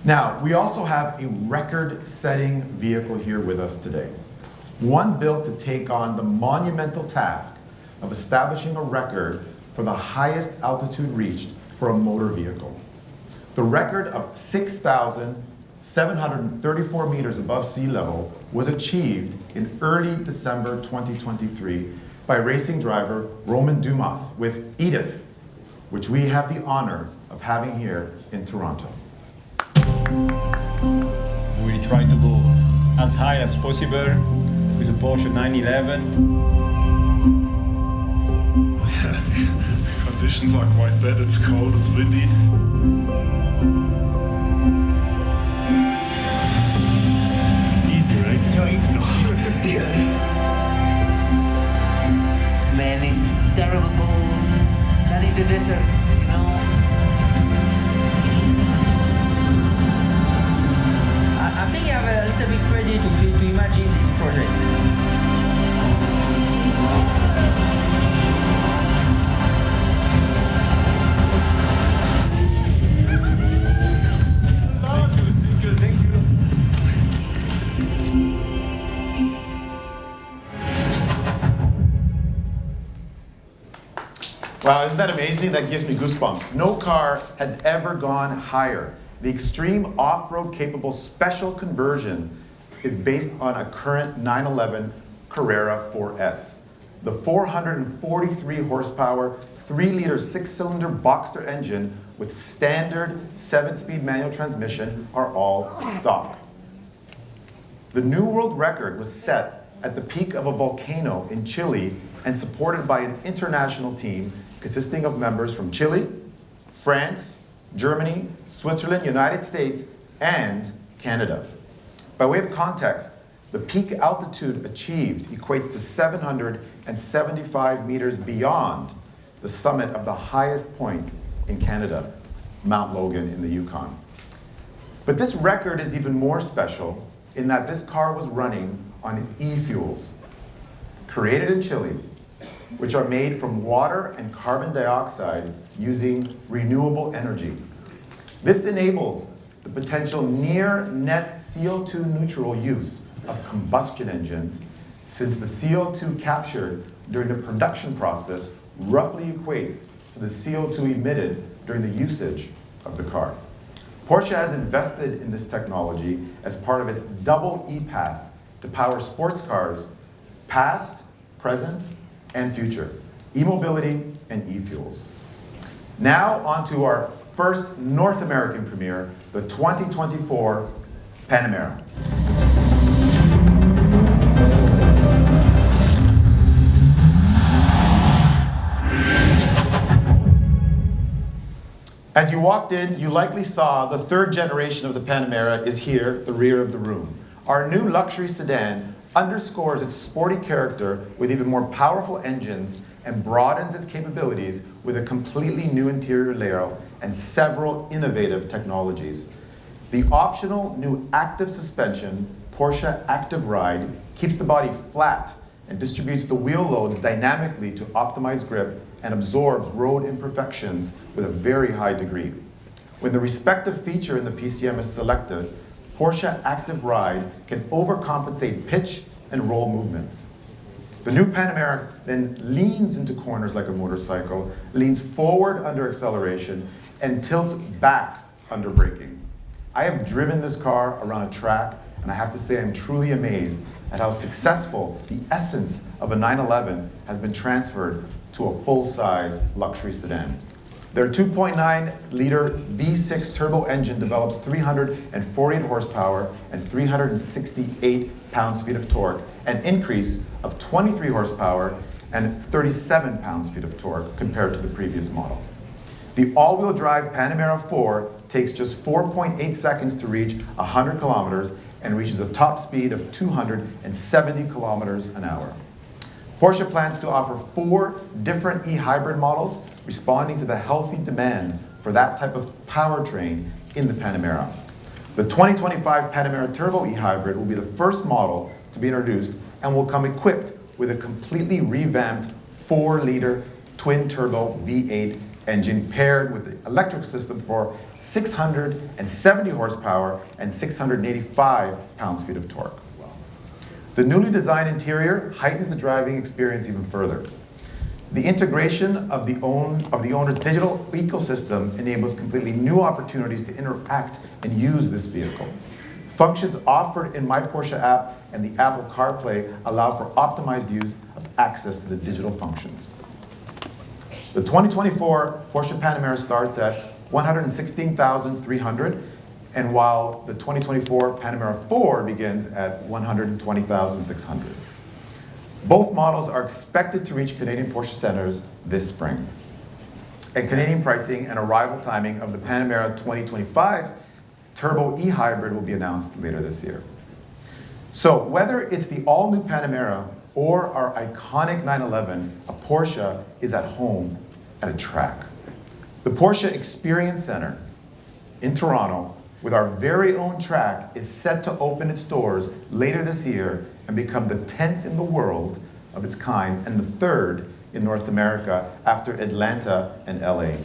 Now, we also have a record-setting vehicle here with us today. One built to take on the monumental task of establishing a record for the highest altitude reached for a motor vehicle. The record of 6,734 meters above sea level was achieved in early December 2023 by racing driver Romain Dumas with Edith, which we have the honor of having here in Toronto. We try to go as high as possible with the Porsche 911. Yeah, the conditions are quite bad. It's cold, it's windy. Easy, right? Man, it's terrible cold. That is the desert, you know. I think I'm a little bit crazy to imagine this project. Wow, isn't that amazing? That gives me goosebumps. No car has ever gone higher. The extreme off-road capable special conversion is based on a current 911 Carrera 4S. The 443 horsepower, 3-liter 6-cylinder Boxster engine with standard 7-speed manual transmission are all stock. The new world record was set at the peak of a volcano in Chile and supported by an international team consisting of members from Chile, France, Germany, Switzerland, United States, and Canada. By way of context, the peak altitude achieved equates to 775 meters beyond the summit of the highest point in Canada, Mount Logan in the Yukon. But this record is even more special in that this car was running on e-fuels, created in Chile, which are made from water and carbon dioxide using renewable energy. This enables the potential near net CO2 neutral use of combustion engines, since the CO2 captured during the production process roughly equates to the CO2 emitted during the usage of the car. Porsche has invested in this technology as part of its double E-path to power sports cars, past, present, and future, e-mobility and e-fuels. Now on to our first North American premiere, the 2024 Panamera. As you walked in, you likely saw the third generation of the Panamera is here, the rear of the room. Our new luxury sedan underscores its sporty character with even more powerful engines and broadens its capabilities with a completely new interior layout and several innovative technologies. The optional new active suspension, Porsche Active Ride, keeps the body flat and distributes the wheel loads dynamically to optimize grip and absorbs road imperfections with a very high degree. When the respective feature in the PCM is selected, Porsche Active Ride can overcompensate pitch and roll movements. The new Panamera then leans into corners like a motorcycle, leans forward under acceleration, and tilts back under braking. I have driven this car around a track, and I have to say I'm truly amazed at how successful the essence of a 911 has been transferred to a full-size luxury sedan. Their 2.9-liter V6 turbo engine develops 348 horsepower and 368 pounds-feet of torque, an increase of 23 horsepower and 37 pounds-feet of torque compared to the previous model. The all-wheel drive Panamera 4 takes just 4.8 seconds to reach 100 kilometers and reaches a top speed of 270 kilometers an hour. Porsche plans to offer 4 different e-hybrid models, responding to the healthy demand for that type of powertrain in the Panamera. The 2025 Panamera Turbo e-hybrid will be the first model to be introduced and will come equipped with a completely revamped 4-liter twin-turbo V8 engine paired with the electric system for 670 horsepower and 685 pounds-feet of torque. The newly designed interior heightens the driving experience even further. The integration of the owner's digital ecosystem enables completely new opportunities to interact and use this vehicle. Functions offered in My Porsche app and the Apple CarPlay allow for optimized use of access to the digital functions. The 2024 Porsche Panamera starts at $116,300, and while the 2024 Panamera 4 begins at $120,600. Both models are expected to reach Canadian Porsche centers this spring. And Canadian pricing and arrival timing of the Panamera 2025 Turbo E-Hybrid will be announced later this year. So whether it's the all-new Panamera or our iconic 911, a Porsche is at home at a track. The Porsche Experience Center in Toronto, with our very own track, is set to open its doors later this year and become the 10th in the world of its kind and the 3rd in North America after Atlanta and LA.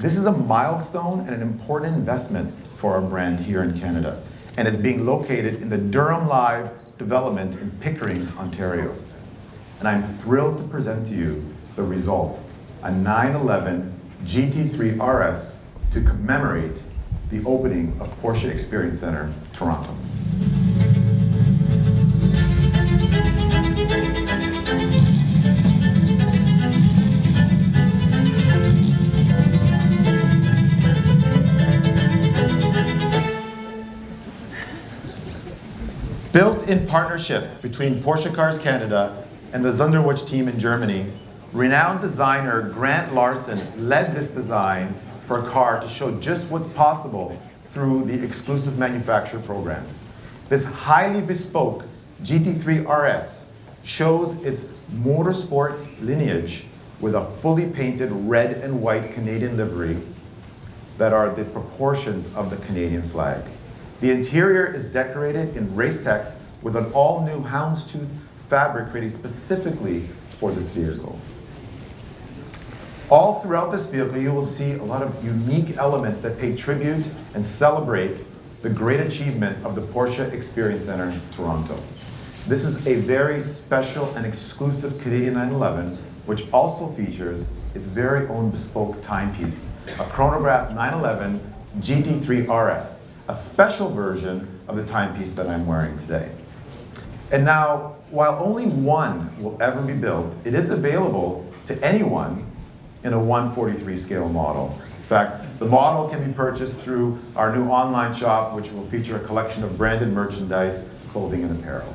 This is a milestone and an important investment for our brand here in Canada, and is being located in the Durham Live development in Pickering, Ontario. And I'm thrilled to present to you the result, a 911 GT3 RS to commemorate the opening of Porsche Experience Center, Toronto. Built in partnership between Porsche Cars Canada and the Zunderwitsch team in Germany, renowned designer Grant Larson led this design for a car to show just what's possible through the exclusive manufacturer program. This highly bespoke GT3 RS shows its motorsport lineage with a fully painted red and white Canadian livery that are the proportions of the Canadian flag. The interior is decorated in race text with an all-new houndstooth fabric created specifically for this vehicle. All throughout this vehicle, you will see a lot of unique elements that pay tribute and celebrate the great achievement of the Porsche Experience Center in Toronto. This is a very special and exclusive Canadian 911, which also features its very own bespoke timepiece, a chronograph 911 GT3 RS, a special version of the timepiece that I'm wearing today. And now, while only one will ever be built, it is available to anyone in a 1/43 scale model. In fact, the model can be purchased through our new online shop, which will feature a collection of branded merchandise, clothing, and apparel.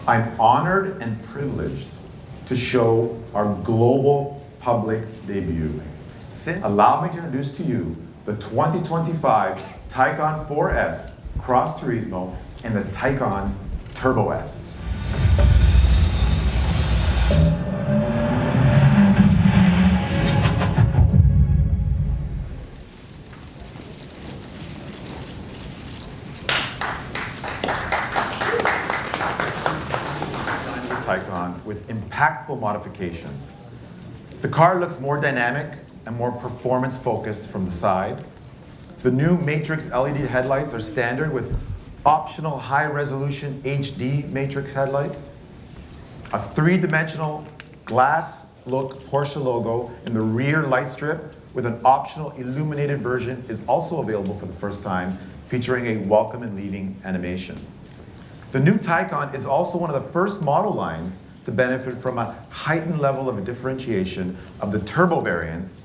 I'm honored and privileged to show our global public debut. Allow me to introduce to you the 2025 Taycan 4S Cross Turismo and the Taycan Turbo S. Taycan with impactful modifications. The car looks more dynamic and more performance-focused from the side. The new Matrix LED headlights are standard with optional high-resolution HD Matrix headlights. A three-dimensional glass look Porsche logo in the rear light strip with an optional illuminated version is also available for the first time, featuring a welcome and leaving animation. The new Taycan is also one of the first model lines to benefit from a heightened level of differentiation of the turbo variants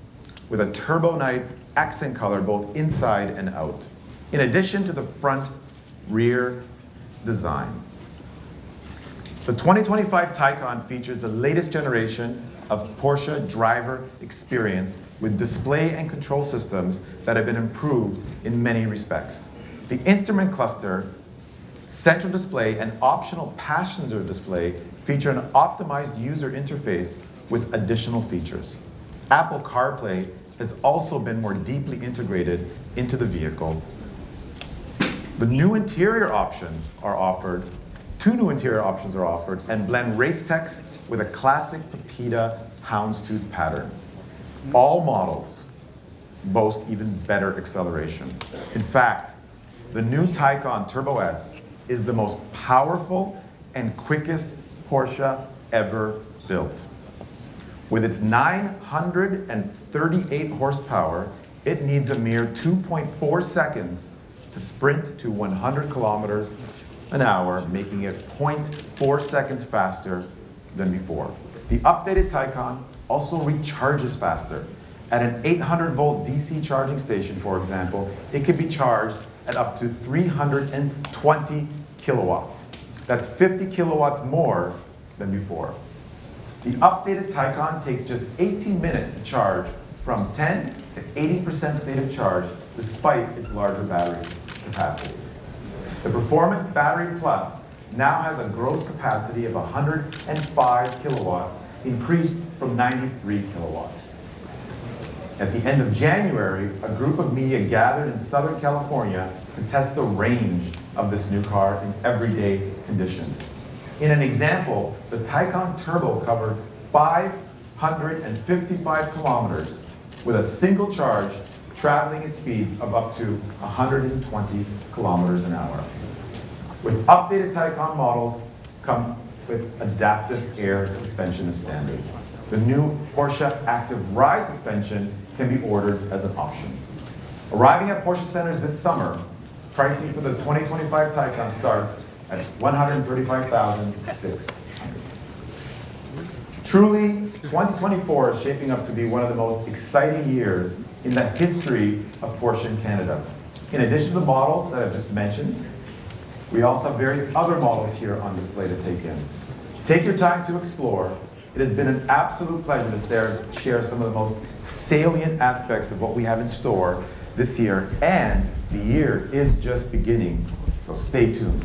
with a Turbo Night accent color both inside and out, in addition to the front rear design. The 2025 Taycan features the latest generation of Porsche driver experience with display and control systems that have been improved in many respects. The instrument cluster, central display, and optional passenger display feature an optimized user interface with additional features. Apple CarPlay has also been more deeply integrated into the vehicle. The new interior options are offered, two new interior options are offered, and blend race text with a classic Pepita houndstooth pattern. All models boast even better acceleration. In fact, the new Taycan Turbo S is the most powerful and quickest Porsche ever built. With its 938 horsepower, it needs a mere 2.4 seconds to sprint to 100 kilometers an hour, making it 0.4 seconds faster than before. The updated Taycan also recharges faster. At an 800-volt DC charging station, for example, it can be charged at up to 320 kilowatts. That's 50 kilowatts more than before. The updated Taycan takes just 18 minutes to charge from 10 to 80% state of charge, despite its larger battery capacity. The Performance Battery Plus now has a gross capacity of 105 kilowatts, increased from 93 kilowatts. At the end of January, a group of media gathered in Southern California to test the range of this new car in everyday conditions. In an example, the Taycan Turbo covered 555 kilometers with a single charge, traveling at speeds of up to 120 kilometers an hour. With updated Taycan models come with adaptive air suspension as standard. The new Porsche Active Ride suspension can be ordered as an option. Arriving at Porsche centers this summer, pricing for the 2025 Taycan starts at $135,600. Truly, 2024 is shaping up to be one of the most exciting years in the history of Porsche in Canada. In addition to the models that I've just mentioned, we also have various other models here on display to take in. Take your time to explore. It has been an absolute pleasure to share some of the most salient aspects of what we have in store this year, and the year is just beginning, so stay tuned.